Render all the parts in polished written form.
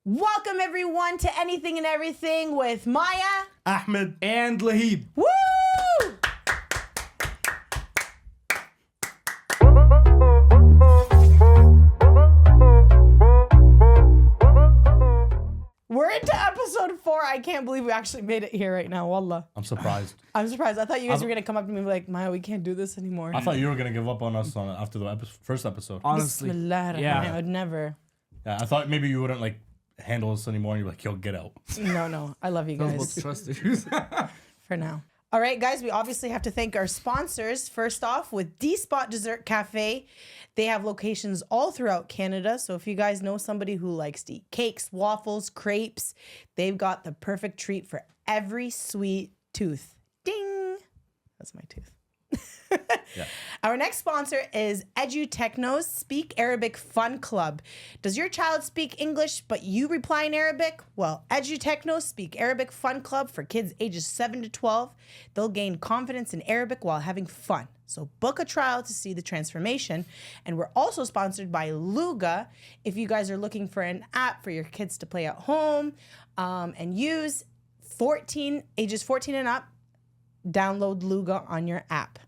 Welcome everyone to Anything and Everything with Maya, Ahmad, and Lahib. Woo! We're into episode 4. I can't believe we actually made it here right now. Wallah. I'm surprised. I'm surprised. I thought you guys were going to come up to me and be like, Maya, we can't do this anymore. I thought you were going to give up on us after the first episode. Honestly. Yeah. I would never. Yeah, I thought maybe you wouldn't like handle us anymore and you're like, yo, get out. No. I love you guys. Trust issues. For now. All right, guys, we obviously have to thank our sponsors. First off, with D-Spot Dessert Cafe. They have locations all throughout Canada. So if you guys know somebody who likes to eat cakes, waffles, crepes, they've got the perfect treat for every sweet tooth. Ding! That's my tooth. Yeah. Our next sponsor is EduTechno's Speak Arabic Fun Club. Does your child speak English but you reply in Arabic? Well, EduTechno's Speak Arabic Fun Club for kids ages 7 to 12. They'll gain confidence in Arabic while having fun. So book a trial to see the transformation. And we're also sponsored by Luga. If you guys are looking for an app for your kids to play at home and use, ages 14 and up, download Luga on your app.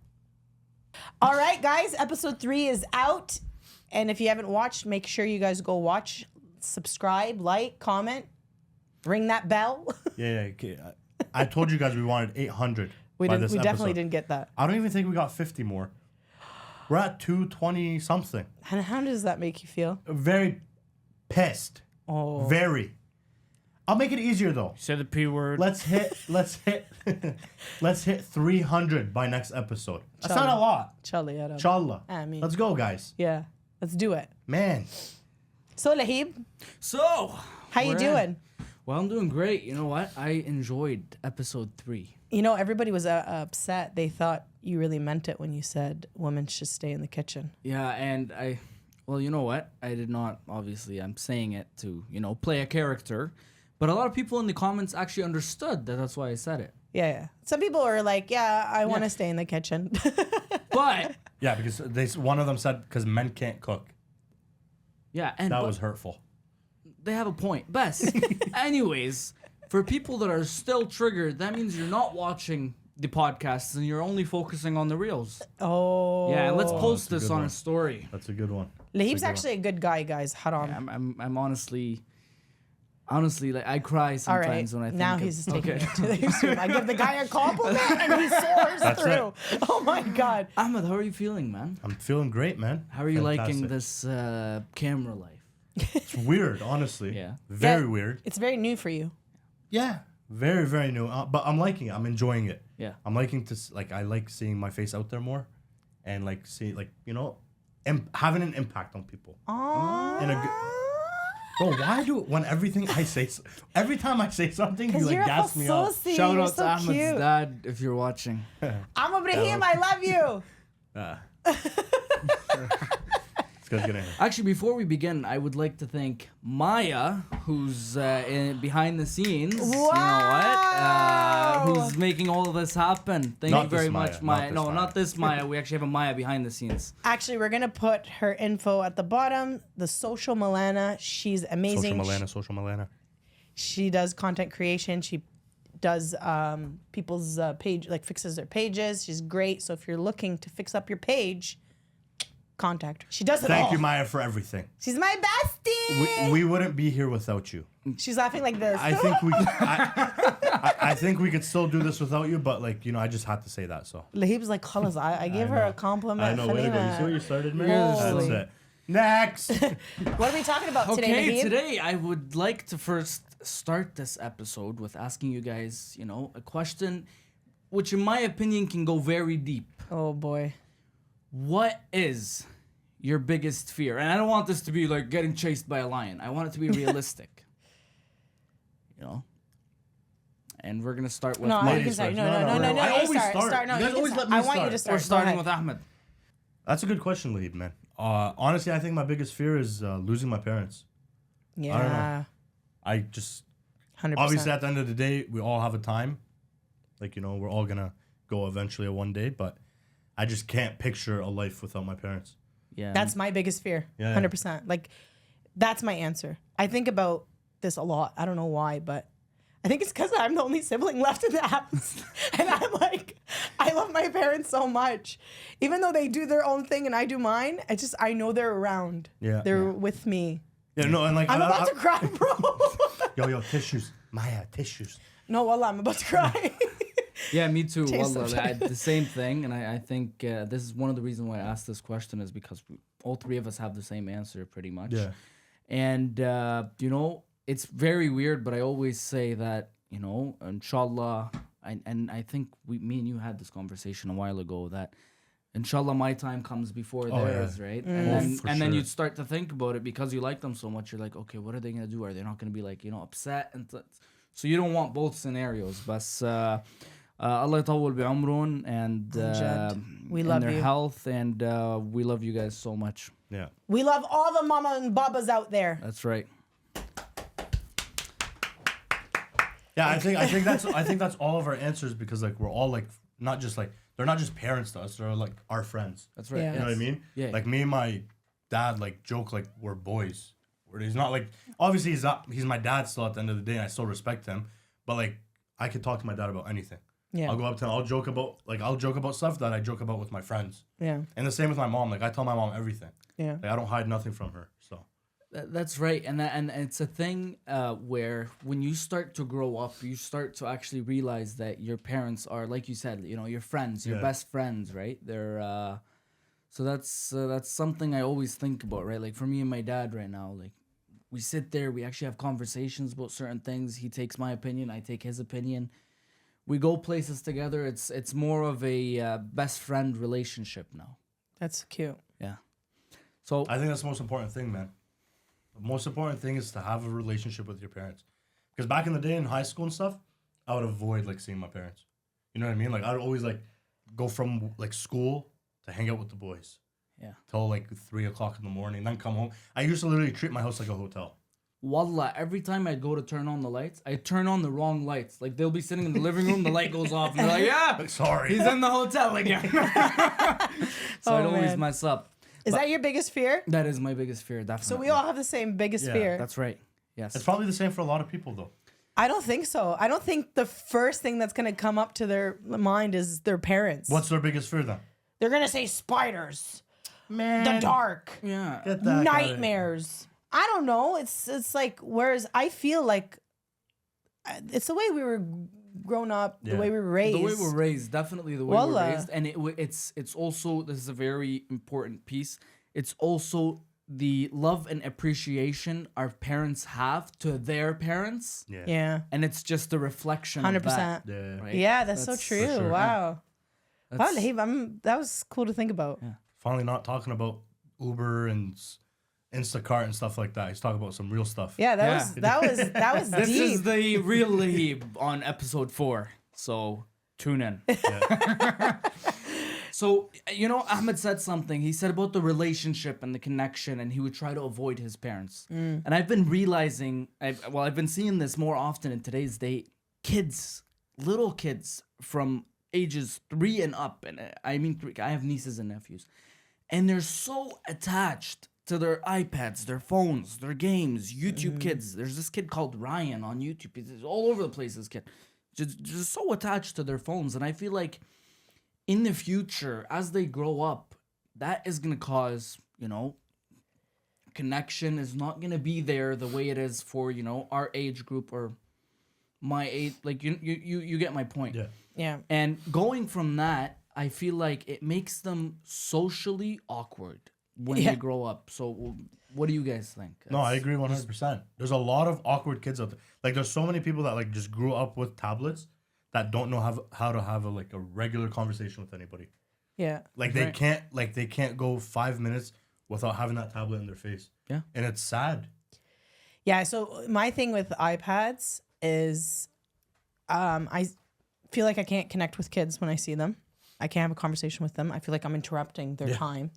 All right, guys, episode 3 is out. And if you haven't watched, make sure you guys go watch, subscribe, like, comment, ring that bell. Yeah. I told you guys we wanted 800. We definitely didn't get that. I don't even think we got 50 more. We're at 220 something. And how does that make you feel? Very pissed. Oh. Very. I'll make it easier though. Say the P word. Let's hit 300 by next episode. That's not a lot. Inshallah. I mean. Let's go, guys. Yeah, let's do it. Man. So, Lahib, So, how you doing? Well, I'm doing great. You know what? I enjoyed episode 3. You know, everybody was upset. They thought you really meant it when you said women should stay in the kitchen. Yeah, and well, you know what? I did not, obviously, I'm saying it to, play a character. But a lot of people in the comments actually understood that that's why I said it. Yeah. Some people are like, yeah, I want to stay in the kitchen. But Yeah, because one of them said because men can't cook. yeah, and That was hurtful. they have a point. Best. Anyways, for people that are still triggered, that means you're not watching the podcasts and you're only focusing on the reels. Oh. Yeah, and let's post that's a this good on one. a story. That's a good one. Lahib's actually a good guy, guys. Haram. Yeah, I'm honestly, like I cry All right. sometimes when I think Now of, he's just taking okay. it to the extreme. I give the guy a compliment and he soars That's through. Oh my God. Ahmad, how are you feeling, man? I'm feeling great, man. How are you liking Fantastic. this camera life? It's weird, honestly. Yeah. Very Yeah, weird. It's very new for you. Yeah. Very, very new. But I'm liking it. I'm enjoying it. Yeah. I'm liking I like seeing my face out there more and like see, like, having an impact on people. Aww. In a good. Bro, every time I say something, you like you're gas me up. Shout You're out so to Ahmad's cute. dad if you're watching. I'm Ibrahim. I love you. This guy's gonna. Actually, before we begin, I would like to thank Maya, who's behind the scenes. Wow. You know what? Who's making all of this happen. Thank Not you very this Maya, much, not Maya. this No, Maya. not this Maya. We actually have a Maya behind the scenes. Actually, we're going to put her info at the bottom. The Social Malana. She's amazing. Social Malana. She does content creation. She does people's page, like fixes their pages. She's great. So if you're looking to fix up your page, contact her. She does it all. Thank you, Maya, for everything. She's my bestie. We wouldn't be here without you. She's laughing like this. I think I think we could still do this without you, but I just had to say that. So Lahib's like, Khalas, I gave her a compliment. I know. Way to go. You see what you started, man? Holy. That's it. Next. What are we talking about today, Okay, Lahib? today I would like to first start this episode with asking you guys, a question which in my opinion can go very deep. Oh, boy. What is your biggest fear? And I don't want this to be like getting chased by a lion. I want it to be realistic. And we're gonna start with No, you ladies can start. first. No. I you always start. start. No, You guys can always start. let me I want you to start. start. We're starting Go with ahead. Ahmed. That's a good question, Lahib, man. Honestly, I think my biggest fear is losing my parents. Yeah. I don't know. I just 100%. obviously at the end of the day, we all have a time. We're all gonna go eventually one day, but I just can't picture a life without my parents. Yeah. That's my biggest fear. Yeah. 100%. Like, that's my answer. I think about this a lot. I don't know why, but I think it's because I'm the only sibling left in the house. And I'm like, I love my parents so much. Even though they do their own thing and I do mine, I know they're around. Yeah. They're with me. Yeah, no, and like I'm about to cry, bro. Yo, tissues. Maya, tissues. No, wallah, I'm about to cry. Yeah, me too. Taste Wallah, of I had the same thing, and I think this is one of the reasons why I asked this question is because all three of us have the same answer pretty much. Yeah. And, you know, it's very weird, but I always say that, you know, inshallah, and I think me and you had this conversation a while ago that inshallah my time comes before theirs, right? And then you'd start to think about it because you like them so much. You're like, okay, what are they going to do? Are they not going to be like, you know, upset? And so you don't want both scenarios. But Allah yatawwal bi'umrun and we and love their you. health, and we love you guys so much. Yeah. We love all the mama and babas out there. That's right. Yeah, I think that's all of our answers because like we're all like not just like they're not just parents to us, they're like our friends. That's right. Yeah. You know what I mean? Yeah. Like me and my dad like joke like we're boys. Where he's not like obviously he's my dad still at the end of the day and I still respect him. But like I can talk to my dad about anything. Yeah. I'll go up to him, I'll joke about stuff that I joke about with my friends. Yeah. And the same with my mom. Like I tell my mom everything. Yeah. Like I don't hide nothing from her. So That's right, and it's a thing where when you start to grow up, you start to actually realize that your parents are, like you said, you know, your friends, your best friends, right? They're so that's something I always think about, right? Like for me and my dad right now, like we sit there, we actually have conversations about certain things. He takes my opinion, I take his opinion. We go places together. It's more of a best friend relationship now. That's cute. Yeah. So I think that's the most important thing, man. The most important thing is to have a relationship with your parents. Because back in the day in high school and stuff, I would avoid like seeing my parents. You know what I mean? Like I'd always like go from like school to hang out with the boys. Yeah. Till like 3 o'clock in the morning, then come home. I used to literally treat my house like a hotel. Wallah, every time I'd go to turn on the lights, I turn on the wrong lights. Like they'll be sitting in the living room, the light goes off, and they're like, "Yeah, Like, sorry. he's in the hotel again." So I'd always man. mess up. Is that your biggest fear? That is my biggest fear, definitely. So we all have the same biggest Yeah, fear. That's right. Yes. It's probably the same for a lot of people though. I don't think so. I don't think the first thing that's going to come up to their mind is their parents. What's their biggest fear then? They're going to say spiders, Man. the dark, yeah. Get that nightmares. I don't know. It's like, whereas I feel like it's the way we were grown up, the Yeah. way we were raised. The way we're raised, definitely the way Wallah. we're raised, and it's also, this is a very important piece. It's also the love and appreciation our parents have to their parents, Yeah. Yeah. and it's just a reflection. 100%. Of that, Yeah. right? Yeah, that's so That's true. for sure. Wow. Wow, That's- Lahib, that was cool to think about. Yeah. Finally not talking about Uber and Instacart and stuff like that. He's talking about some real stuff. Yeah, that Yeah. was This deep. is the real Lahib on episode 4. So tune in. So, you know, Ahmed said something. He said about the relationship and the connection, and he would try to avoid his parents. And I've been realizing, I've been seeing this more often in today's day. Kids, little kids from ages 3 and up, and I mean, I have nieces and nephews, and they're so attached to their iPads, their phones, their games, YouTube Kids. There's this kid called Ryan on YouTube. He's all over the place, this kid. Just so attached to their phones. And I feel like in the future, as they grow up, that is going to cause, you know, connection is not going to be there the way it is for, you know, our age group or my age. Like, you get my point. Yeah. Yeah. And going from that, I feel like it makes them socially awkward when Yeah. they grow up. So what do you guys think? No, I agree 100%. There's a lot of awkward kids out there. Like, there's so many people that like just grew up with tablets that don't know how to have a regular conversation with anybody. Yeah. Like they can't go 5 minutes without having that tablet in their face. Yeah. And it's sad. Yeah, so my thing with iPads is I feel like I can't connect with kids when I see them. I can't have a conversation with them. I feel like I'm interrupting their time.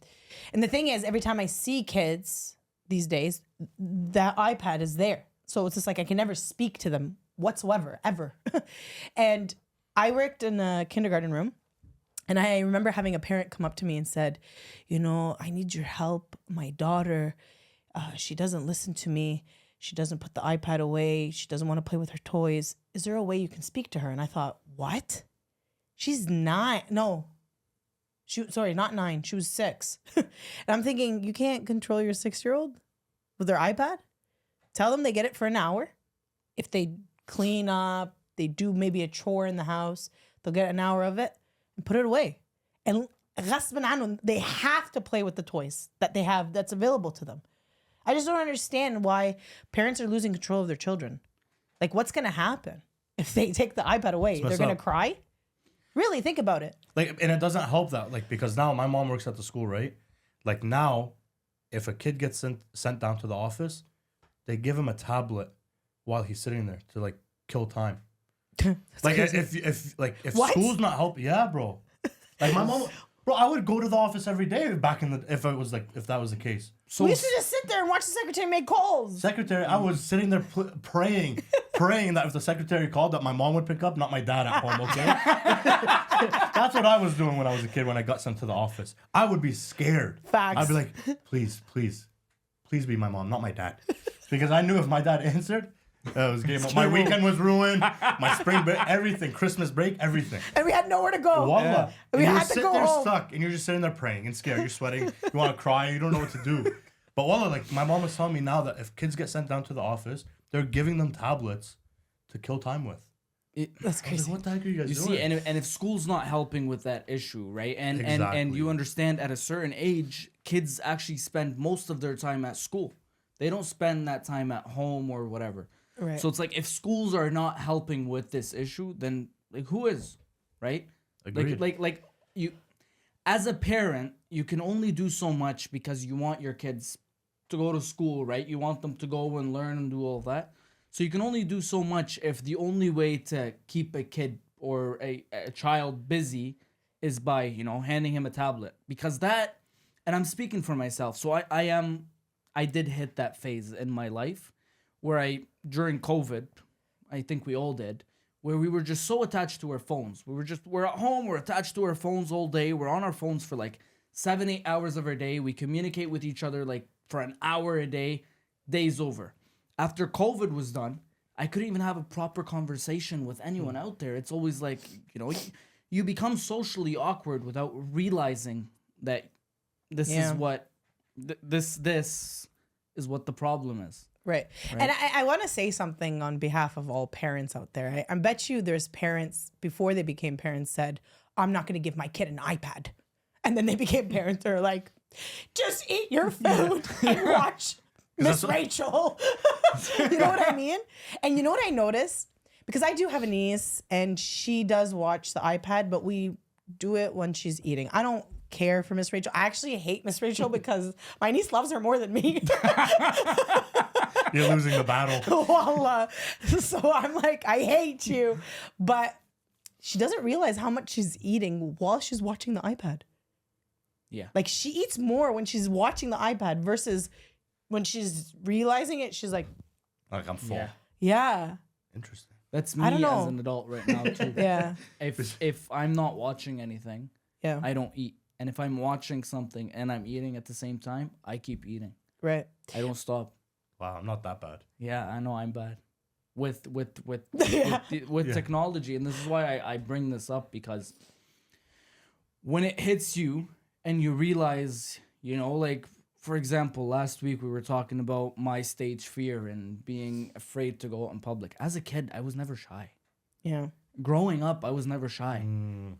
And the thing is, every time I see kids these days, that iPad is there. So it's just like I can never speak to them whatsoever, ever. And I worked in a kindergarten room. And I remember having a parent come up to me and said, you know, I need your help. My daughter, she doesn't listen to me. She doesn't put the iPad away. She doesn't want to play with her toys. Is there a way you can speak to her? And I thought, what? She's 9. No. Sorry, not 9. She was 6. And I'm thinking, you can't control your 6-year-old with their iPad? Tell them they get it for an hour. If they clean up, they do maybe a chore in the house, they'll get an hour of it and put it away. And غصباً عنهم, they have to play with the toys that they have that's available to them. I just don't understand why parents are losing control of their children. Like, what's going to happen if they take the iPad away? They're going to cry? Really, think about it. Like, and it doesn't help that, like, because now my mom works at the school, right? Like, now, if a kid gets sent down to the office, they give him a tablet while he's sitting there to, like, kill time. Like, if What? school's not helping, yeah, bro. Like, my mom, bro, I would go to the office every day back in the, if that was the case. So we used to just sit there and watch the secretary make calls. Secretary, I was sitting there praying that if the secretary called, that my mom would pick up, not my dad at home, okay? That's what I was doing when I was a kid, when I got sent to the office. I would be scared. Facts. I'd be like, please be my mom, not my dad. Because I knew if my dad answered, it was game over. My weekend was ruined, my spring break, everything, Christmas break, everything. And we had nowhere to go. Wallah. And we had to go there home. stuck, and you're just sitting there praying and scared. You're sweating. You want to cry. You don't know what to do. But wallah, like, my mom was telling me now that if kids get sent down to the office, they're giving them tablets to kill time with. That's crazy. Like, what the heck are you guys doing? See, and if school's not helping with that issue, right? And Exactly. you understand at a certain age, kids actually spend most of their time at school. They don't spend that time at home or whatever. Right. So it's like, if schools are not helping with this issue, then, like, who is, right? Agreed. Like you, as a parent, you can only do so much because you want your kids to go to school, right? You want them to go and learn and do all that. So you can only do so much if the only way to keep a kid or a child busy is by, handing him a tablet. Because that, and I'm speaking for myself, so I did hit that phase in my life where during COVID, I think we all did, where we were just so attached to our phones. We're at home, we're attached to our phones all day. We're on our phones for like 7-8 hours of our day. We communicate with each other like for an hour a day. Day's over. After COVID was done, I couldn't even have a proper conversation with anyone out there. It's always like, you become socially awkward without realizing that this is what this is what the problem is. Right. And I want to say something on behalf of all parents out there. I bet you there's parents, before they became parents, said, I'm not going to give my kid an iPad. And then they became parents. They're like, just eat your food and watch Miss Rachel. You know what I mean? And you know what I noticed? Because I do have a niece and she does watch the iPad, but we do it when she's eating. I don't care for Miss Rachel. I actually hate Miss Rachel because my niece loves her more than me. You're losing the battle. Wallah. So I'm like, I hate you. But she doesn't realize how much she's eating while she's watching the iPad. Yeah. Like, she eats more when she's watching the iPad versus when she's realizing it, she's like, I'm full. yeah. Interesting. That's I me don't know. as an adult right now too. Yeah. If I'm not watching anything, Yeah. I don't eat. And if I'm watching something and I'm eating at the same time, I keep eating. Right. I don't stop. Wow, I'm not that bad. Yeah, I know I'm bad with Yeah. technology, and this is why I bring this up, because when it hits you and you realize, like, for example, last week we were talking about my stage fear and being afraid to go out in public. As a kid, I was never shy. Yeah. Growing up, I was never shy.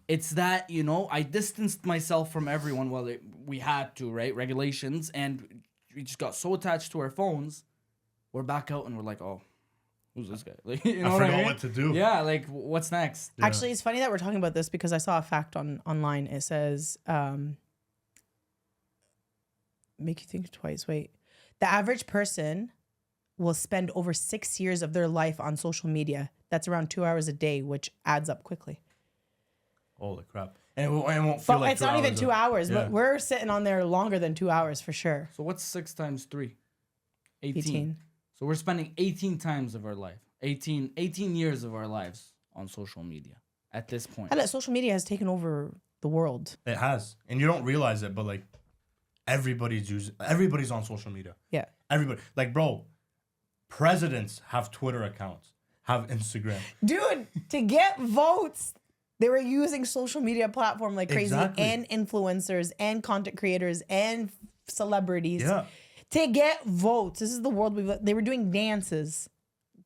It's that, I distanced myself from everyone. Well, we had to, right? Regulations, and we just got so attached to our phones. We're back out and we're like, oh, who's this guy? Like, I forgot what to do. Yeah, like, what's next? Yeah. Actually, it's funny that we're talking about this because I saw a fact online. It says, make you think twice. Wait. The average person will spend over 6 years of their life on social media. That's around 2 hours a day, which adds up quickly. Holy crap. And it won't feel But like it's not even 2 hours, yeah. but we're sitting on there longer than 2 hours for sure. So what's 6 times 3? 18. 18. So we're spending 18 times of our life, 18 years of our lives on social media at this point. And social media has taken over the world. It has. And you don't realize it, but like everybody's on social media. Yeah. Everybody. Like, bro, Presidents have Twitter accounts, have Instagram. Dude, to get votes, they were using social media platform like crazy, Exactly. and influencers and content creators and celebrities Yeah. to get votes. This is the world they were doing dances.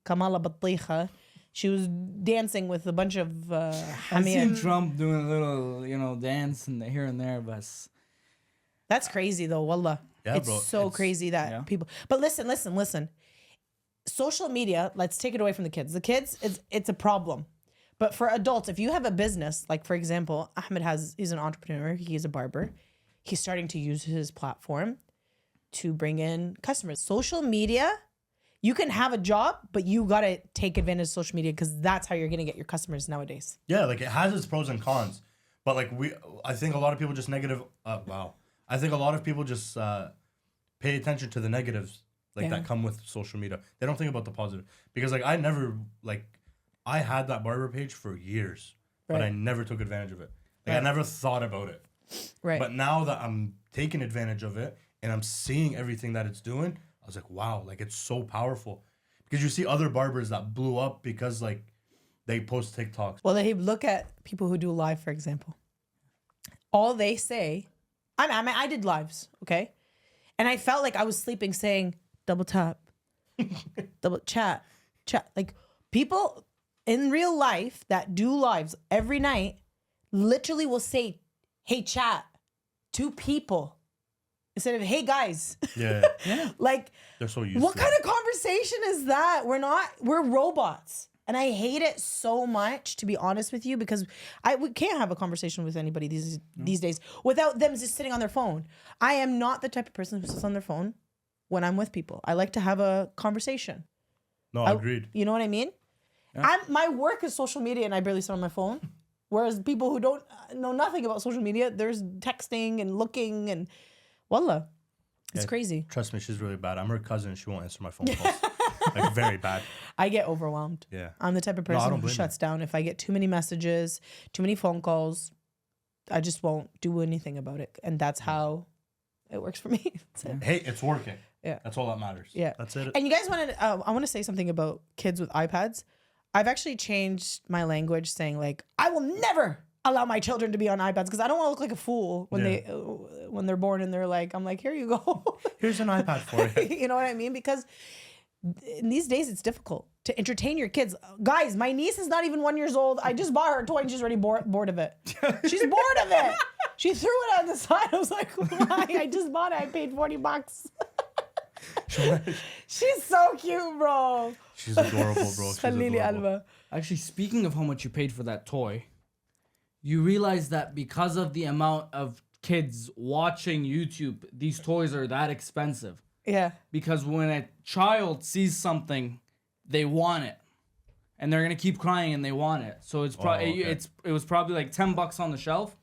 Kamala Batlicha, she was dancing with a bunch of I seen Trump doing a little, dance and here and there, but That's crazy though, wallah. Yeah, it's bro, so it's- crazy that people. But listen. Social media, let's take it away from the kids. The kids, it's a problem. But for adults, if you have a business, like for example, Ahmed he's an entrepreneur, he's a barber. He's starting to use his platform to bring in customers. Social media, you can have a job, but you gotta take advantage of social media because that's how you're gonna get your customers nowadays. Yeah, like it has its pros and cons, but like I think a lot of people just I think a lot of people just pay attention to the negatives that come with social media. They don't think about the positive because like I had that barber page for years, but I never took advantage of it. Like I never thought about it. Right. But now that I'm taking advantage of it and I'm seeing everything that it's doing, I was like, wow, like it's so powerful. Because you see other barbers that blew up because like they post TikToks. Well, they look at people who do live, for example. All they say, I did lives, okay? And I felt like I was sleeping saying, double tap, double chat. Like people in real life that do lives every night literally will say, hey, chat, to people instead of, hey, guys. Yeah. Like, They're so used what to kind it. of conversation is that? We're robots. And I hate it so much, to be honest with you, because we can't have a conversation with anybody these days without them just sitting on their phone. I am not the type of person who sits on their phone when I'm with people. I like to have a conversation. No, agreed. You know what I mean? Yeah. My work is social media, and I barely sit on my phone. Whereas people who don't know nothing about social media, there's texting and looking and wallah. It's crazy. Trust me, she's really bad. I'm her cousin. She won't answer my phone calls. Like very bad. I get overwhelmed. Yeah. I'm the type of I person don't who blame you. shuts down. If I get too many messages, too many phone calls, I just won't do anything about it. And that's how it works for me. That's it. Hey, it's working. Yeah. That's all that matters. Yeah. That's it. And you guys wanted, I want to say something about kids with iPads. I've actually changed my language saying like, I will never allow my children to be on iPads because I don't want to look like a fool when they're born and they're like, I'm like, here you go. Here's an iPad for you. You know what I mean? Because in these days it's difficult to entertain your kids. Guys, my niece is not even 1 year old. I just bought her a toy and she's already bored of it. She's bored of it. She threw it on the side. I was like, why? I just bought it. I paid $40. She's so cute, bro. She's adorable, bro. She's Khalili adorable. Alva. Actually, speaking of how much you paid for that toy, you realize that because of the amount of kids watching YouTube, these toys are that expensive. Yeah. Because when a child sees something, they want it, and they're gonna keep crying and they want it. So it's probably okay. it was probably like $10 on the shelf.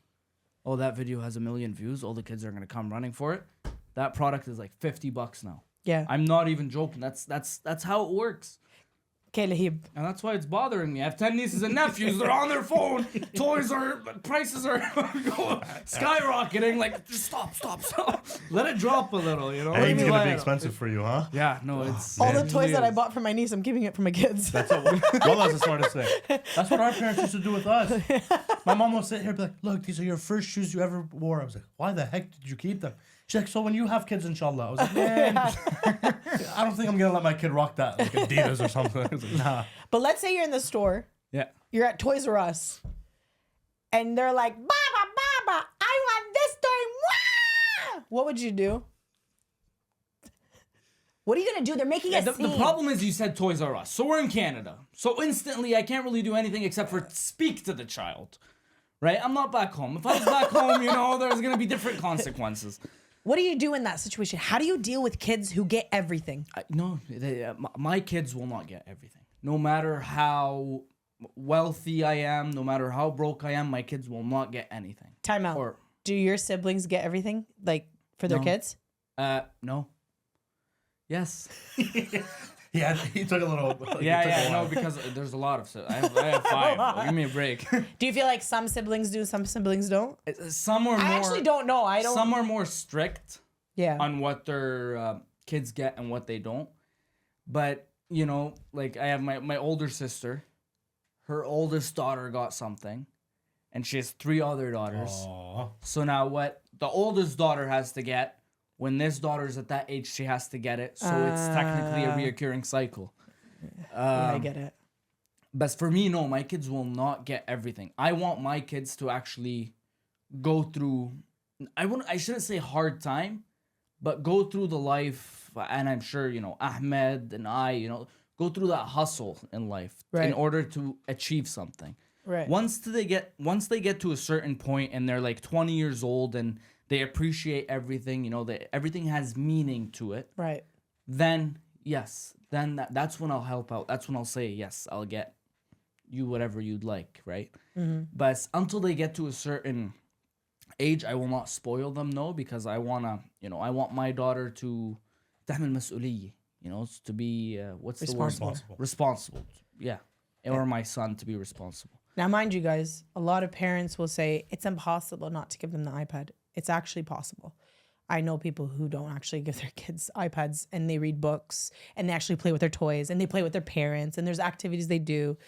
Oh, that video has 1 million views. All the kids are gonna come running for it. That product is like $50 now. Yeah. I'm not even joking. That's how it works. Okay, Lahib. And that's why it's bothering me. I have 10 nieces and nephews. They're on their phone. Prices are skyrocketing. Like, just stop. Let it drop a little, you know? Hey, it's Let gonna me be let it- expensive for you, huh? Yeah, no, it's... All it the really toys that I is. bought for my niece, I'm keeping it for my kids. That's the smartest thing. That's what our parents used to do with us. My mom will sit here and be like, look, these are your first shoes you ever wore. I was like, why the heck did you keep them? She's like, so when you have kids, inshallah. I was like, man, I don't think I'm gonna let my kid rock that, like Adidas or something. I was like, nah. But let's say you're in the store, Yeah. you're at Toys R Us, and they're like, Baba, I want this toy. Wah! What would you do? What are you gonna do? They're making a The scene. problem is you said Toys R Us. So we're in Canada. So instantly I can't really do anything except for speak to the child. Right? I'm not back home. If I was back home, there's going to be different consequences. What do you do in that situation? How do you deal with kids who get everything? My kids will not get everything. No matter how wealthy I am, no matter how broke I am, my kids will not get anything. Time out. Or Do your siblings get everything, like, for their No. kids? no. Yes. Yeah, he took a little. No, because there's a lot of I have 5. Give me a break. Do you feel like some siblings do, some siblings don't? Some are more. I actually don't know. I don't. Some are more strict Yeah. on what their kids get and what they don't. But you know, like I have my older sister, her oldest daughter got something, and she has 3 other daughters. Aw. So now what the oldest daughter has to get, when this daughter's at that age, she has to get it. So it's technically a reoccurring cycle. Yeah, I get it. But for me, no, my kids will not get everything. I want my kids to actually go through, I shouldn't say hard time, but go through the life, and I'm sure, you know, Ahmed and I, you know, go through that hustle in life Right. in order to achieve something. Right. Once they get to a certain point and they're like 20 years old and they appreciate everything, you know, that everything has meaning to it, Right. then yes, then that's when I'll help out. That's when I'll say, yes, I'll get you whatever you'd like, right? But until they get to a certain age, I will not spoil them, no, because I want my daughter to تحمل مسؤولية, you know, to be what's the word? Responsible. Yeah. Or my son to be responsible. Now, mind you guys, a lot of parents will say it's impossible not to give them the iPad. It's actually possible. I know people who don't actually give their kids iPads, and they read books, and they actually play with their toys, and they play with their parents, and there's activities they do.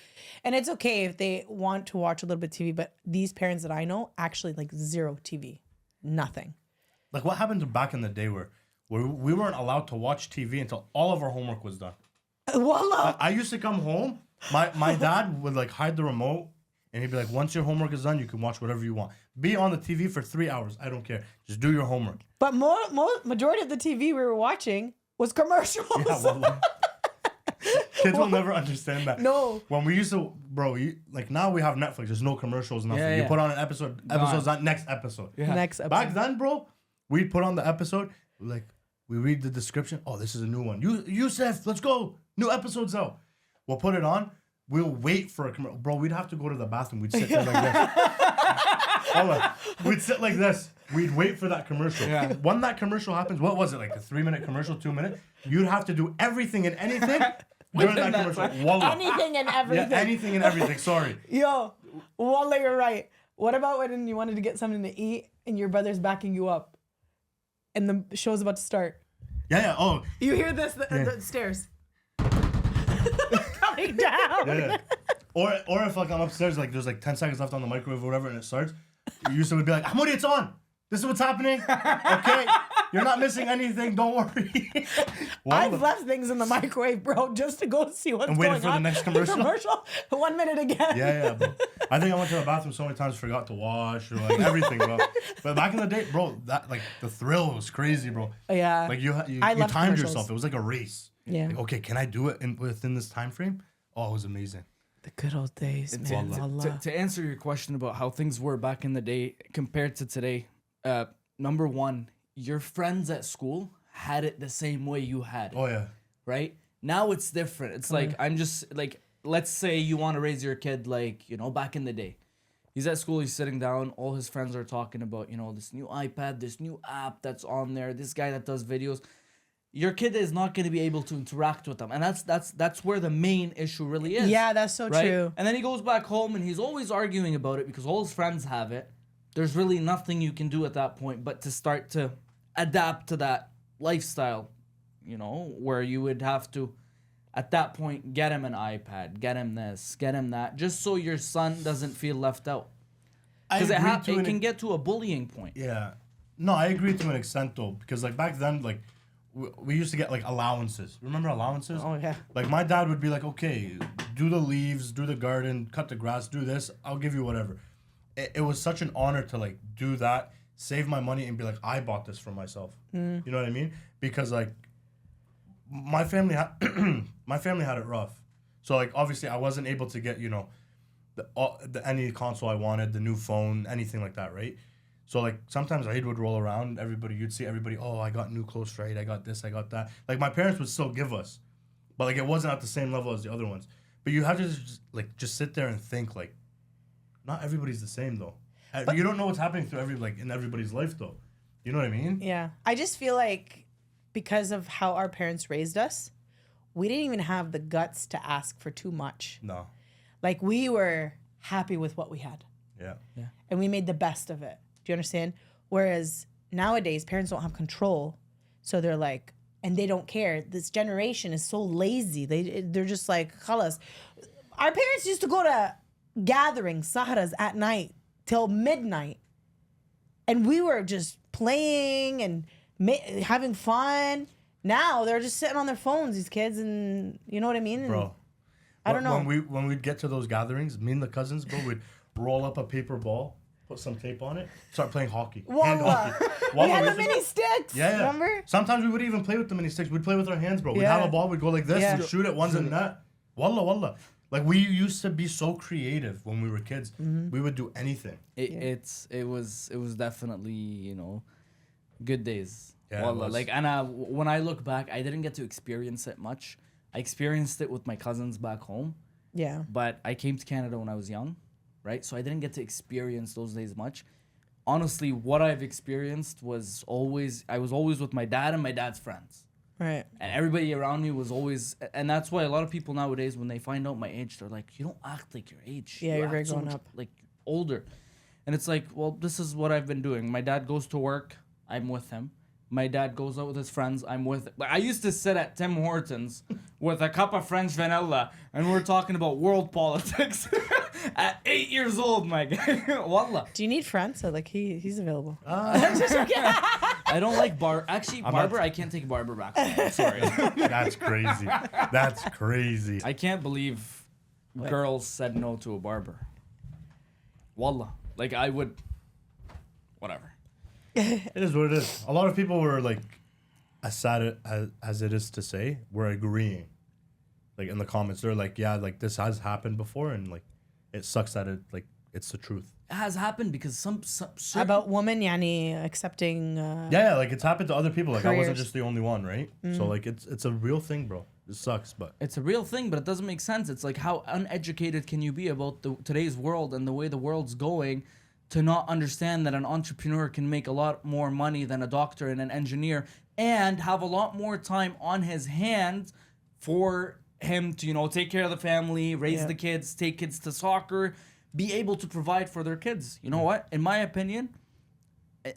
And it's okay if they want to watch a little bit of TV, but these parents that I know actually like zero TV, nothing. Like what happened back in the day where we weren't allowed to watch TV until all of our homework was done. Voila! I used to come home, my dad would like hide the remote, and he'd be like, once your homework is done, you can watch whatever you want. Be on the TV for 3 hours. I don't care. Just do your homework. But majority of the TV we were watching was commercials. Yeah, well, kids will never understand that. No. When we used to, bro, like now we have Netflix. There's no commercials, nothing. Yeah, You yeah. put on an episode's not next episode. Yeah. Next episode. Back then, bro, we'd put on the episode, like, we read the description. Oh, this is a new one. Yusef, let's go. New episode's out. We'll put it on. We'll wait for a commercial. Bro, we'd have to go to the bathroom. We'd sit there like this. Hold on. We'd sit like this. We'd wait for that commercial. Yeah. When that commercial happens, what was it, like a 3-minute commercial, 2 minute? You'd have to do everything and anything during that commercial. Wallah. Anything and everything. Yeah, anything and everything. Sorry. Yo, wallah, you're right. What about when you wanted to get something to eat and your brother's backing you up and the show's about to start? Yeah. Oh, You hear this, the stairs coming down. yeah. Or if like I'm upstairs, like there's like 10 seconds left on the microwave or whatever, and it starts, Yusuf would be like, Ahmad, it's on. This is what's happening. Okay, you're not missing anything. Don't worry. I've left things in the microwave, bro, just to go see what's And going waiting for the on. next commercial? 1 minute again. Yeah, bro. I think I went to the bathroom so many times, forgot to wash or like everything, bro. But back in the day, bro, that like the thrill was crazy, bro. Yeah. Like you I love timed commercials. yourself. It was like a race. Yeah. Like, okay, can I do it within this time frame? Oh, it was amazing. The good old days, man. Wallah. To answer your question about how things were back in the day compared to today, number one, your friends at school had it the same way you had it, Oh yeah. right? Now it's different. It's like, I'm just like, let's say you want to raise your kid like, you know, back in the day. He's at school, he's sitting down, all his friends are talking about, you know, this new iPad, this new app that's on there, this guy that does videos. Your kid is not going to be able to interact with them. And that's where the main issue really is. Yeah, that's so right? true. And then he goes back home and he's always arguing about it because all his friends have it. There's really nothing you can do at that point but to start to adapt to that lifestyle, you know, where you would have to, at that point, get him an iPad, get him this, get him that, just so your son doesn't feel left out. Because it can get to a bullying point. Yeah. No, I agree to an extent though, because like back then, like we used to get like allowances. Remember allowances? Oh, yeah. Like my dad would be like, okay, do the leaves, do the garden, cut the grass, do this. I'll give you whatever. It was such an honor to like do that, save my money, and be like, I bought this for myself. You know what I mean? Because like my family had it rough. So like obviously I wasn't able to get, you know, the any console I wanted, the new phone, anything like that, right? So like sometimes Eid would roll around, you'd see everybody, oh, I got new clothes for Eid, I got this, I got that. Like my parents would still give us, but like it wasn't at the same level as the other ones. But you have to just sit there and think like, not everybody's the same though. You don't know what's happening through in everybody's life though. You know what I mean? Yeah. I just feel like because of how our parents raised us, we didn't even have the guts to ask for too much. No. Like we were happy with what we had. Yeah. And we made the best of it. Do you understand? Whereas nowadays, parents don't have control. So they're like, and they don't care. This generation is so lazy. They're just like, khalas. Our parents used to go to gatherings, sahras at night till midnight, and we were just playing and having fun. Now they're just sitting on their phones, these kids, and you know what I mean? And Bro, I don't know. When we'd get to those gatherings, me and the cousins, bro, we'd roll up a paper ball, put some tape on it, start playing hockey. Hand hockey. We had the mini sticks. Yeah. Remember? Sometimes we wouldn't even play with the mini sticks. We'd play with our hands, bro. We'd Yeah. have a ball, we'd go like this Yeah. and shoot it, one's in net. Wallah. Like, we used to be so creative when we were kids. We would do anything. It was definitely, you know, good days. Yeah, it Wallah. was. Like, and when I look back, I didn't get to experience it much. I experienced it with my cousins back home, Yeah. but I came to Canada when I was young, right? So I didn't get to experience those days much. Honestly, what I've experienced was I was always with my dad and my dad's friends. Right. And everybody around me was always, and that's why a lot of people nowadays, when they find out my age, they're like, you don't act like your age. Yeah, You you're act very so grown much up. like older. And it's like, well, this is what I've been doing. My dad goes to work, I'm with him. My dad goes out with his friends, I'm with him. Like, I used to sit at Tim Hortons with a cup of French vanilla, and we're talking about world politics at 8 years old, my guy. Wallah. Do you need friends? So like he's available. I don't like Actually, Barber, I can't take Barber back. I'm sorry. That's crazy. That's crazy. I can't believe girls said no to a barber. Wallah. Like, I would... Whatever. It is what it is. A lot of people were like, as sad as it is to say, were agreeing. Like, in the comments, they're like, yeah, like, this has happened before, and like, it sucks that it's the truth. It has happened because some certain... About women, yani accepting. Yeah, like, it's happened to other people. Like, I wasn't Careers. just the only one, right? So like, it's a real thing, bro. It sucks, but It's a real thing, but it doesn't make sense. It's like, how uneducated can you be about today's world and the way the world's going to not understand that an entrepreneur can make a lot more money than a doctor and an engineer and have a lot more time on his hands for him to, you know, take care of the family, raise the kids, take kids to soccer, be able to provide for their kids. You know what? In my opinion,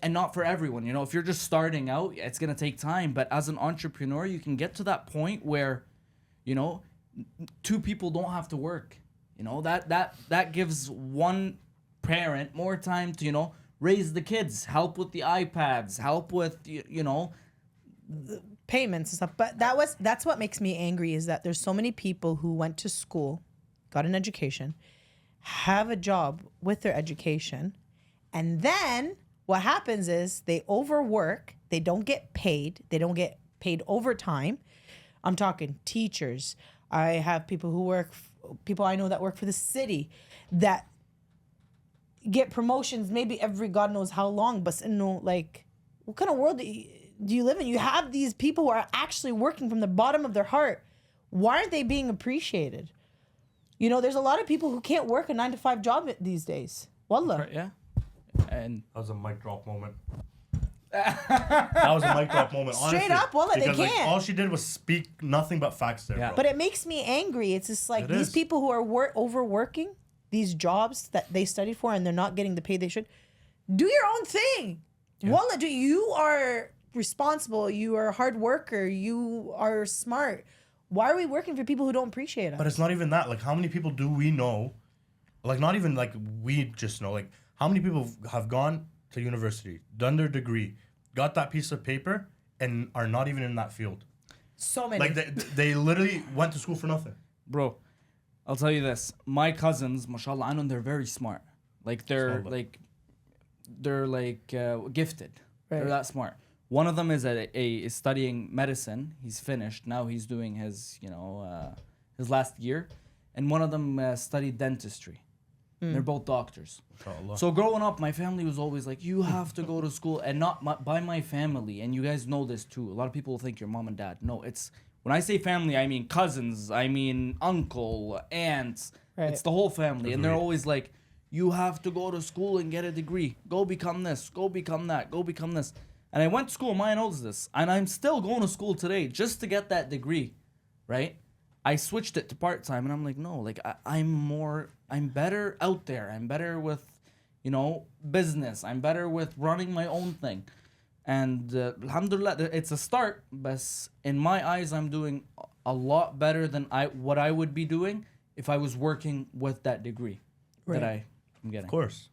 and not for everyone, you know, if you're just starting out, it's going to take time. But as an entrepreneur, you can get to that point where, you know, two people don't have to work. You know, that gives one parent more time to, you know, raise the kids, help with the iPads, help with, you know, Payments and stuff. But that's what makes me angry is that there's so many people who went to school, got an education, have a job with their education, and then what happens is they overwork, they don't get paid paid overtime. I'm talking teachers. I have people I know that work for the city that get promotions maybe every God knows how long, but no, like, what kind of world do you live in? You have these people who are actually working from the bottom of their heart. Why aren't they being appreciated? You know, there's a lot of people who can't work a 9-to-5 job these days. Wallah. yeah. And that was a mic drop moment. That was a mic drop moment. Straight honestly, up, wallah, they because, like, can't. all she did was speak nothing but facts there, Yeah. bro. But it makes me angry. It's just like It these is. people who are overworking these jobs that they studied for and they're not getting the pay they should. Do your own thing. Wallah, you are responsible. You are a hard worker. You are smart. Why are we working for people who don't appreciate us? But it's not even that. Like, how many people do we know? Like, not even like we just know. Like, how many people have gone to university, done their degree, got that piece of paper, and are not even in that field? So many. Like, they literally went to school for nothing. bro, I'll tell you this. My cousins, mashallah, I know they're very smart. Like, they're gifted. Right. They're that smart. One of them is studying medicine. He's finished. Now he's doing his, you know, his last year. And one of them studied dentistry. They're both doctors. Inshallah. So growing up, my family was always like, you have to go to school. And not by my family. And you guys know this too. A lot of people think your mom and dad. No, it's... When I say family, I mean cousins. I mean uncle, aunts. Right. It's the whole family. And they're Agreed. always like, you have to go to school and get a degree. Go become this. Go become that. Go become this. And I went to school. Mine knows this. And I'm still going to school today just to get that degree. Right? I switched it to part-time. And I'm like, no. Like, I'm better out there. I'm better with, you know, business. I'm better with running my own thing. And alhamdulillah, it's a start. But in my eyes, I'm doing a lot better than what I would be doing if I was working with that degree that I am getting. Of course.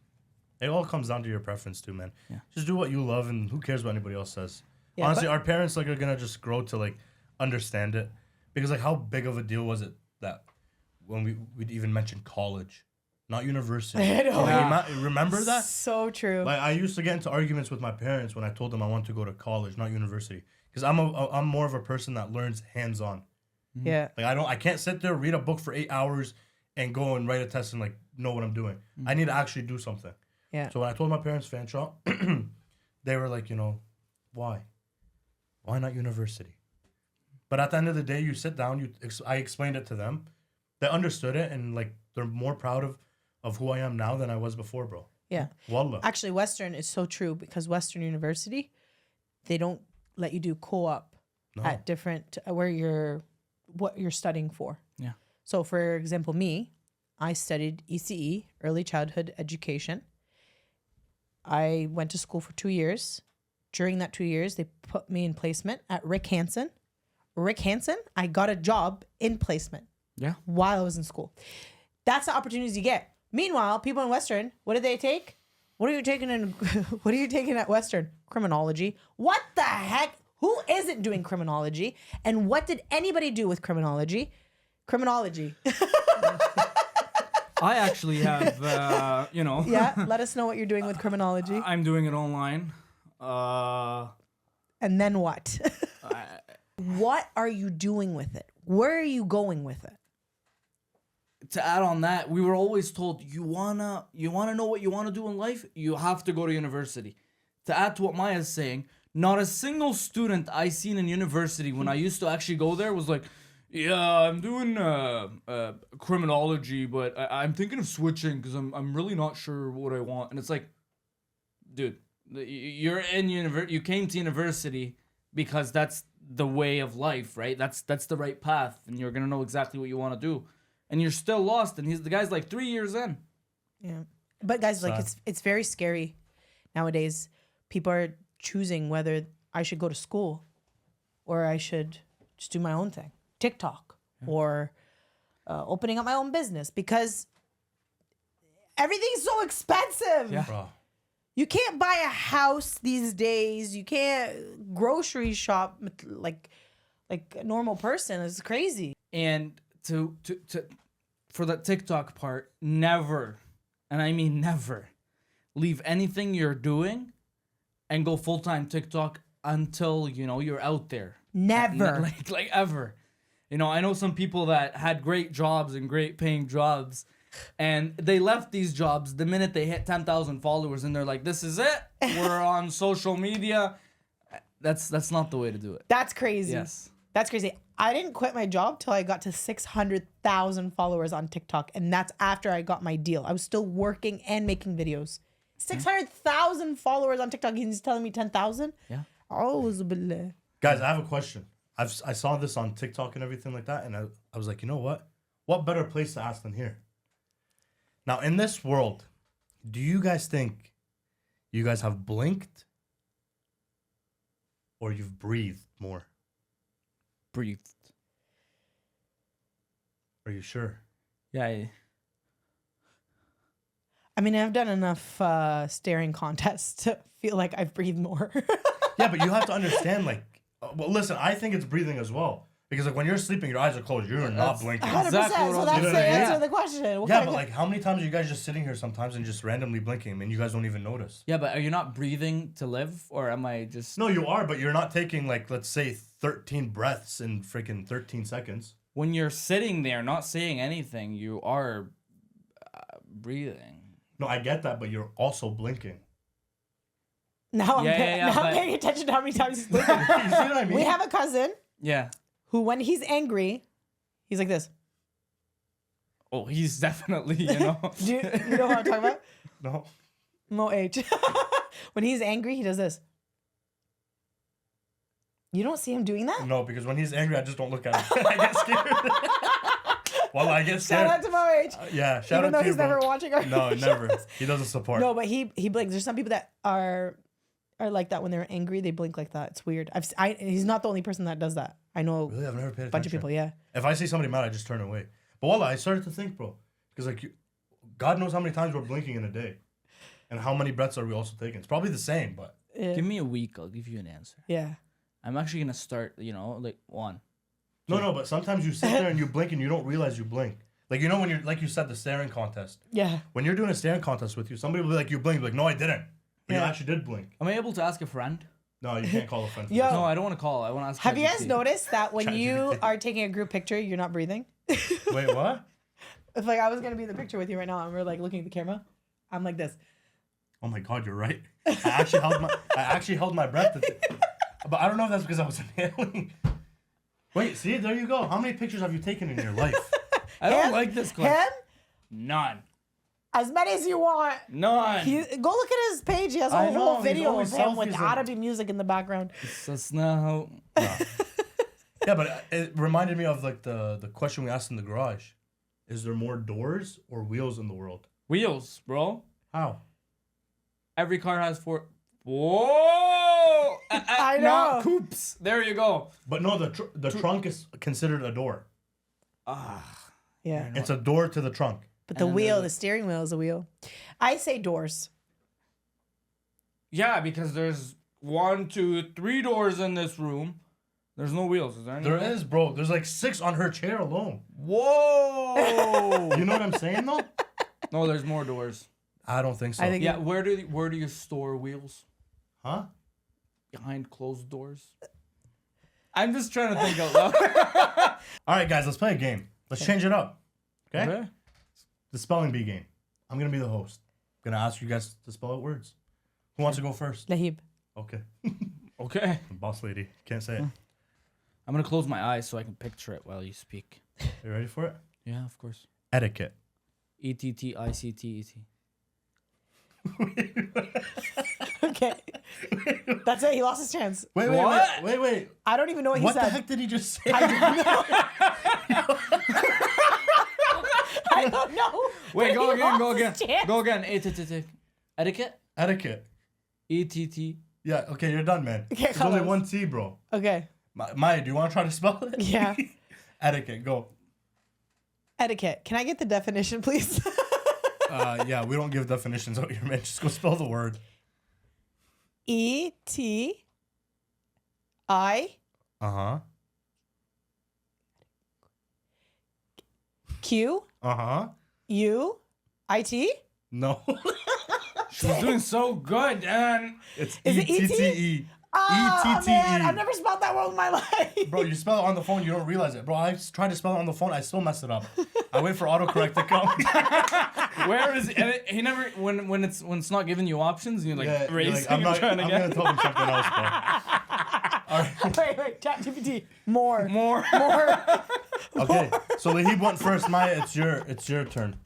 It all comes down to your preference too, man. Yeah. Just do what you love, and who cares what anybody else says. Yeah, Honestly, but- our parents like are gonna just grow to like understand it, because like how big of a deal was it that when we'd even mention college, not university. I know. Like, remember that? So true. Like I used to get into arguments with my parents when I told them I want to go to college, not university, because I'm more of a person that learns hands on. Yeah. Like I can't sit there, read a book for 8 hours and go and write a test and like know what I'm doing. I need to actually do something. Yeah. So when I told my parents Fanshawe, they were like, why? Why not university? But at the end of the day, you sit down, I explained it to them. They understood it, and like they're more proud of who I am now than I was before, bro. Yeah. Wallah. Actually, Western is so true because Western University, they don't let you do co-op at different what you're studying for. Yeah. So, for example, me, I studied ECE, early childhood education. I went to school for 2 years. During that 2 years, they put me in placement at Rick Hansen. Rick Hansen, I got a job in placement. Yeah. While I was in school. That's the opportunities you get. Meanwhile, people in Western, what did they take? What are you taking at Western? Criminology. What the heck? Who isn't doing criminology? And what did anybody do with criminology? Criminology. I actually have, Yeah, let us know what you're doing with criminology. I'm doing it online. And then what? What are you doing with it? Where are you going with it? To add on that, we were always told you wanna know what you wanna do in life, you have to go to university. To add to what Maya's saying, not a single student I seen in university when I used to actually go there was like, yeah, I'm doing criminology, but I'm thinking of switching because I'm really not sure what I want. And it's like, dude, you're in you came to university because that's the way of life, right? That's the right path, and you're gonna know exactly what you want to do. And you're still lost, and the guy's like 3 years in. Yeah. But guys, like Sad. it's very scary nowadays. People are choosing whether I should go to school or I should just do my own thing. TikTok or opening up my own business because everything's so expensive. Yeah. Bro. You can't buy a house these days. You can't grocery shop like a normal person. It's crazy. And to for that TikTok part, never, and I mean never, leave anything you're doing and go full-time TikTok until you're out there. Never. Like ever. I know some people that had great jobs and great paying jobs, and they left these jobs the minute they hit 10,000 followers, and they're like, this is it. We're on social media. That's not the way to do it. That's crazy. Yes. That's crazy. I didn't quit my job till I got to 600,000 followers on TikTok, and that's after I got my deal. I was still working and making videos. 600,000 followers on TikTok. He's telling me 10,000? Yeah. Auzubillah. Guys, I have a question. I saw this on TikTok and everything like that, and I was like, you know what? What better place to ask than here? Now, in this world, do you guys think you guys have blinked or you've breathed more? Breathed. Are you sure? Yeah. I mean, I've done enough staring contests to feel like I've breathed more. Yeah, but you have to understand, like, well, listen, I think it's breathing as well. Because, like, when you're sleeping, your eyes are closed. You're not blinking. 100%. Exactly what I So was that's gonna the say. answer Yeah. to the question. What Yeah, kind but, of- like, how many times are you guys just sitting here sometimes and just randomly blinking and you guys don't even notice? Yeah, but are you not breathing to live, or am I just... No, you are, but you're not taking, like, let's say 13 breaths in freaking 13 seconds. When you're sitting there not saying anything, you are breathing. No, I get that, but you're also blinking. now Yeah, I'm but- paying attention to how many times he's blinking. You see what I mean? We have a cousin Yeah. who, when he's angry, he's like this. Oh, he's definitely, Do you know what I'm talking about? No. Mo H. When he's angry, he does this. You don't see him doing that? No, because when he's angry, I just don't look at him. I get scared. Well, I get Shout scared. out to Mo H. Yeah, shout Even out though to you, he's never bro. watching our No, never. videos. He doesn't support. No, but he blinks. There's some people that are are like that when they're angry. They blink like that. It's weird. He's not the only person that does that. I know Really, I've never paid attention. a bunch of people. Yeah. If I see somebody mad, I just turn away. But wallah, I started to think, bro, because like, God knows how many times we're blinking in a day, and how many breaths are we also taking? It's probably the same, but Yeah. Give me a week. I'll give you an answer. Yeah. I'm actually gonna start. Like 1. no. But sometimes you sit there and you blink and you don't realize you blink. Like when you're like you said, the staring contest. Yeah. When you're doing a staring contest with you, somebody will be like, you blinked. Like, no, I didn't. But you Yeah. actually did blink. Am I able to ask a friend? No, you can't call a friend. For Yo. this. No, I don't want to call. I want to ask. Have you guys ChatGPT. noticed that when you ChatGPT. are taking a group picture, you're not breathing? Wait, what? If like I was gonna be in the picture with you right now and we're like looking at the camera, I'm like this. Oh my God, you're right. I actually held my breath. But I don't know if that's because I was inhaling. Wait, see, there you go. How many pictures have you taken in your life? I don't Him? like this question. Him? None. As many as you want. None. Go look at his page. He has a I know, whole he's video always of him with selfies and- Arabic music in the background. That's not how. Yeah, but it reminded me of like the question we asked in the garage. Is there more doors or wheels in the world? Wheels, bro. How? Every car has 4. Whoa! I No, know. coupes. There you go. But no, the trunk is considered a door. Yeah. It's a door to the trunk. But the And then wheel, there's the steering wheel is a wheel. I say doors. Yeah, because there's 1, 2, 3 doors in this room. There's no wheels. Is there? Any There wheels? is, bro. There's like 6 on her chair alone. Whoa! You know what I'm saying, though? No, there's more doors. I don't think so. I think- Yeah, where do you store wheels? Huh? Behind closed doors. I'm just trying to think out loud. All right, guys, let's play a game. Let's change it up. Okay? Okay. The spelling bee game. I'm going to be the host. I'm going to ask you guys to spell out words. Who wants to go first? Lahib. Okay. Okay. Boss lady. Can't say it. I'm gonna close my eyes so I can picture it while you speak. You ready for it? Yeah, of course. Etiquette. ETTICTET. Okay. That's it. He lost his chance. Wait. I don't even know what he What the said. heck did he just say? I don't know. Wait, But go he again, go lost again. his chance. Go again. Etiquette? Etiquette. ETT. Yeah, okay, you're done, man. Okay, There's only Carlos. one T, bro. Okay. Maya, do you want to try to spell it? Yeah. Etiquette, go. Etiquette. Can I get the definition, please? Yeah, we don't give definitions out here, man. Just go spell the word. ETI Uh-huh. QUIT. Uh-huh. No. She's doing so good, and It's Is it E-T-T-E. Oh, man, I've E-T-T-E. never spelled that word in my life. Bro, you spell it on the phone, you don't realize it. Bro, I tried to spell it on the phone, I still mess it up. I wait for autocorrect to come. where is it? And he never when it's not giving you options, and you're like Yeah, you're racing like, I'm and trying gonna again. tell him something else, bro. All right. Wait, ChatGPT. More. More. Okay, so Lahib went first. Maya, it's your turn.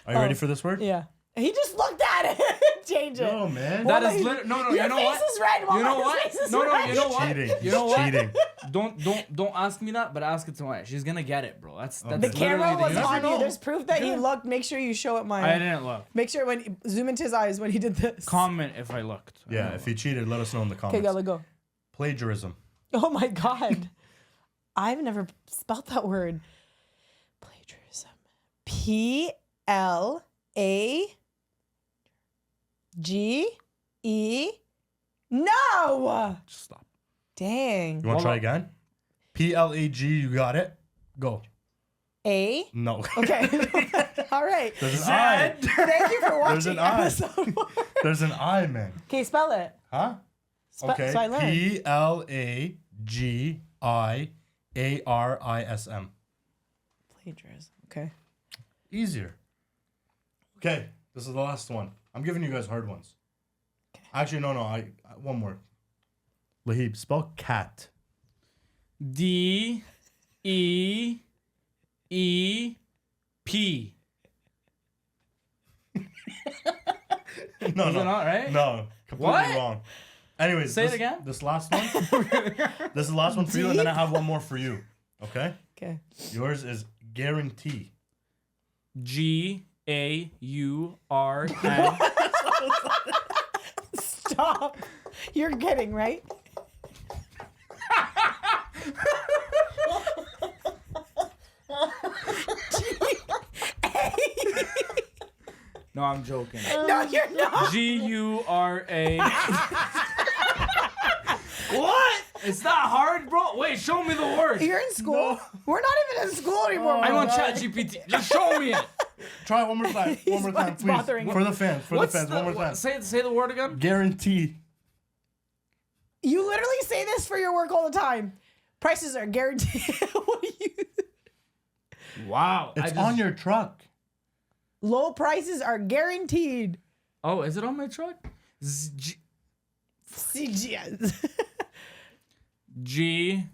Are you ready for this word? Yeah. He just looked at it. Change it. No, man. That Wallahi, is literally no. your You know face what? is red. You Wallahi, know his what? face is No, red. you know what? Cheating. You know He's what? cheating. Don't ask me that, but ask it to Maya. She's gonna get it, bro. That's The literally camera was answer. on you. There's proof that he looked. Make sure you show it, Maya. I didn't look. Make sure when zoom into his eyes when he did this. Comment if I looked. I Yeah, didn't if he cheated, let us know in the Okay, comments. gotta go. Plagiarism. Oh my god. I've never spelled that word. Plagiarism. P-L-A-G-E. No. Just stop. Dang. You want to try again? P-L-A-G, you got it? Go. A. No. Okay. All right. There's an I. Thank you for There's watching an I. episode 1. There's an I, man. Okay, spell it. Huh? Okay. So I learned. P-L-A-G-I-A-R-I-S-M. Plagiarism. Okay. Easier. Okay, this is the last one. I'm giving you guys hard ones. Actually, no. I one more. Lahib, spell cat. D-E-E-P. No, Is it not right? No, completely What? wrong. Anyways, Say it this, again? This last one. This is the last one for you, and then I have one more for you. Okay? Okay. Yours is guarantee. G-A-U-R-N. Stop. You're kidding, right? No, I'm joking. No, you're not. G-U-R-A. What? It's not hard, bro. Wait, show me the word. You're in school. We're not even in school anymore. I'm on ChatGPT. Just show me it. Try it one more time. One more time, It's please. bothering For him. the fans. For the fans. One more time. Say the word again. Guarantee. You literally say this for your work all the time. Prices are guaranteed. What do you? Wow. It's on your truck. Low prices are guaranteed. Oh, is it on my truck? CGS. G.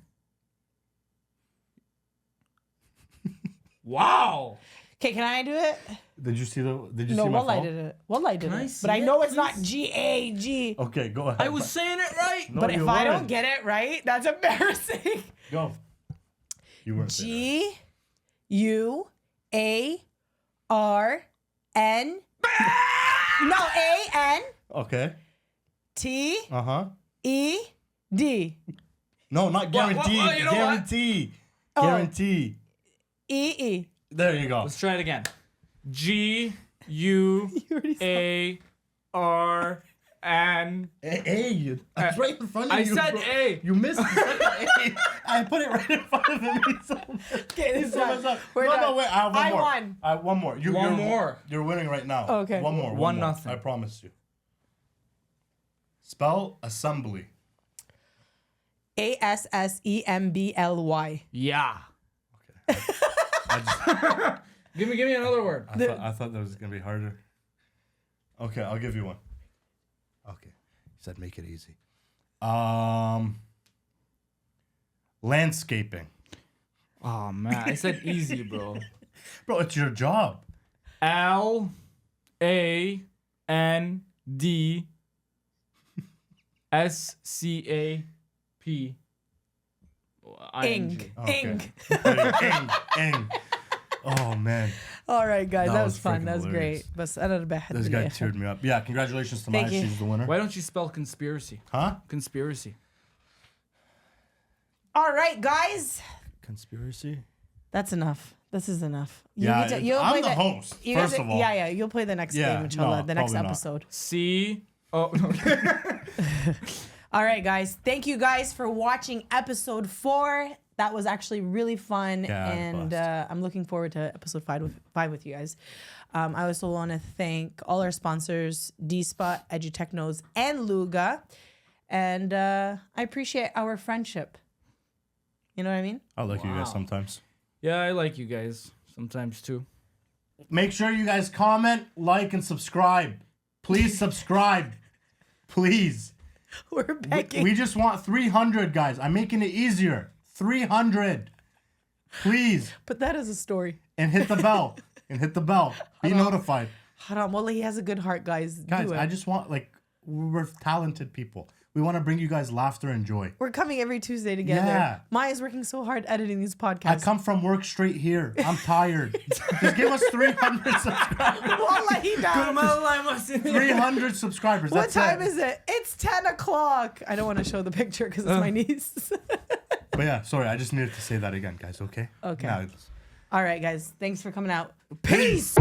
Wow. Okay, can I do it? Did you see No, my Wallahi phone? did it. Wallahi did Can I it. see But I it, know it's not please? G-A-G. Okay, go ahead. I was saying it right. No, But you if I don't weren't. get it right, that's embarrassing. Go. You weren't saying that. G-U-A-R-N. No, A-N. Okay. T-E-D. No, not guaranteed. you know what? Guarantee. Oh. Guarantee. E-E. There you go. Let's try it again. You already saw G-U-A-R-N. A. That's right in front of I you. said bro. A. You missed the second A. I put it right in front of him. Okay, this is done. We're no, done. wait. I have one I more. won. I have one more. One you're, more. You're winning right now. Okay. One more. One more. nothing. I promise you. Spell assembly. A-S-S-E-M-B-L-Y. Yeah. Okay. Give me another word. I thought that was gonna be harder. Okay, I'll give you one. Okay, you said make it easy. Landscaping. Oh man, I said easy, bro. Bro, it's your job. L-A-N-D-S-C-A-P. Ing. Okay. Ing. Ing. Oh man, All right, guys. That That was was fun. freaking That was hilarious. great. بس أنا بحب this guy اللي- teared me up. Yeah, congratulations to Thank Maya. you. She's the winner. Why don't you spell conspiracy? Huh? Conspiracy. All right, guys. Conspiracy? That's enough. This is enough. Yeah, you'll I'm play the host, you first guys- of all. Yeah. You'll play the next Yeah, game, inshallah. no, the next probably not. episode. C. Oh, no. All right, guys. Thank you guys for watching episode 4. That was actually really fun, Yeah, I and blessed. I'm looking forward to episode 5 with you guys. I also want to thank all our sponsors, D-Spot, EduTechnos, and Luga, and I appreciate our friendship. You know what I mean? I like you guys Wow. sometimes. Yeah, I like you guys sometimes too. Make sure you guys comment, like, and subscribe. Please subscribe. Please. We're begging. We just want 300, guys. I'm making it easier. 300. Please. Put that as a story. And hit the bell. Be notified. Haram, wallah, he has a good heart, guys. Guys, Do it. I just want, we're talented people. We want to bring you guys laughter and joy. We're coming every Tuesday together. Yeah. Maya's working so hard editing these podcasts. I come from work straight here. I'm tired. Just give us 300 subscribers. Wallah, he does. 300 subscribers. What That's time it. is it? It's 10 o'clock. I don't want to show the picture because it's my niece. But yeah, sorry. I just needed to say that again, guys. Okay? Okay. Now, All right, guys. Thanks for coming out. peace. Peace.